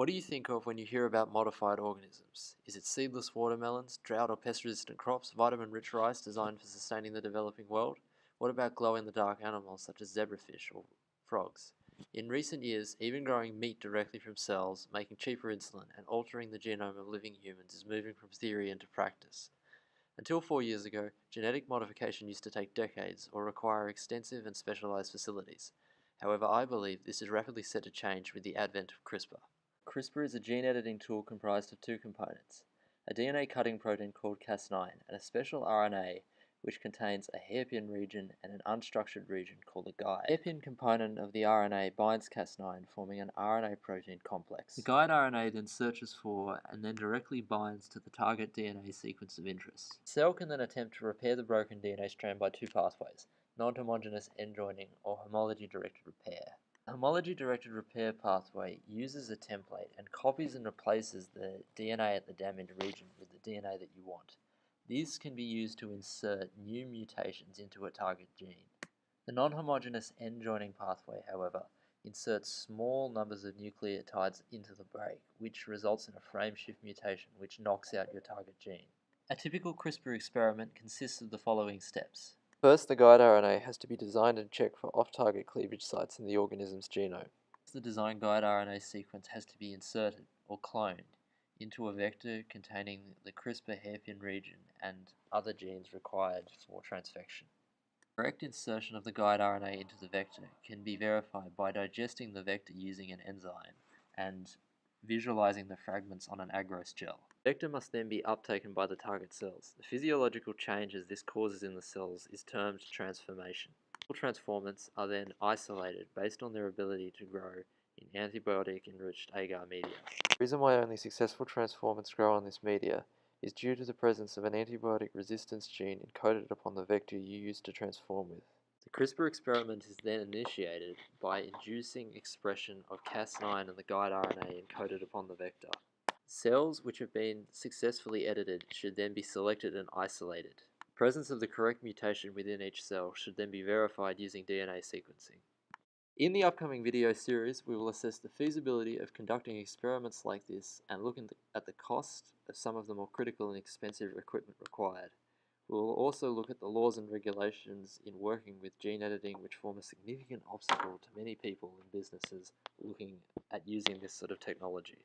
What do you think of when you hear about modified organisms? Is it seedless watermelons, drought or pest-resistant crops, vitamin-rich rice designed for sustaining the developing world? What about glow-in-the-dark animals such as zebrafish or frogs? In recent years, even growing meat directly from cells, making cheaper insulin, and altering the genome of living humans is moving from theory into practice. Until 4 years ago, genetic modification used to take decades or require extensive and specialized facilities. However, I believe this is rapidly set to change with the advent of CRISPR. CRISPR is a gene editing tool comprised of two components, a DNA cutting protein called Cas9 and a special RNA which contains a hairpin region and an unstructured region called a guide. The hairpin component of the RNA binds Cas9, forming an RNA protein complex. The guide RNA then searches for and then directly binds to the target DNA sequence of interest. The cell can then attempt to repair the broken DNA strand by two pathways, non-homogeneous end joining or homology-directed repair. The homology-directed repair pathway uses a template and copies and replaces the DNA at the damaged region with the DNA that you want. These can be used to insert new mutations into a target gene. The non-homogeneous end joining pathway, however, inserts small numbers of nucleotides into the break, which results in a frameshift mutation which knocks out your target gene. A typical CRISPR experiment consists of the following steps. First, the guide RNA has to be designed and checked for off-target cleavage sites in the organism's genome. The designed guide RNA sequence has to be inserted, or cloned, into a vector containing the CRISPR hairpin region and other genes required for transfection. Correct insertion of the guide RNA into the vector can be verified by digesting the vector using an enzyme and visualizing the fragments on an agarose gel. The vector must then be uptaken by the target cells. The physiological changes this causes in the cells is termed transformation. Transformants are then isolated based on their ability to grow in antibiotic-enriched agar media. The reason why only successful transformants grow on this media is due to the presence of an antibiotic resistance gene encoded upon the vector you use to transform with. The CRISPR experiment is then initiated by inducing expression of Cas9 and the guide RNA encoded upon the vector. Cells which have been successfully edited should then be selected and isolated. The presence of the correct mutation within each cell should then be verified using DNA sequencing. In the upcoming video series, we will assess the feasibility of conducting experiments like this and look at the cost of some of the more critical and expensive equipment required. We will also look at the laws and regulations in working with gene editing, which form a significant obstacle to many people and businesses looking at using this sort of technology.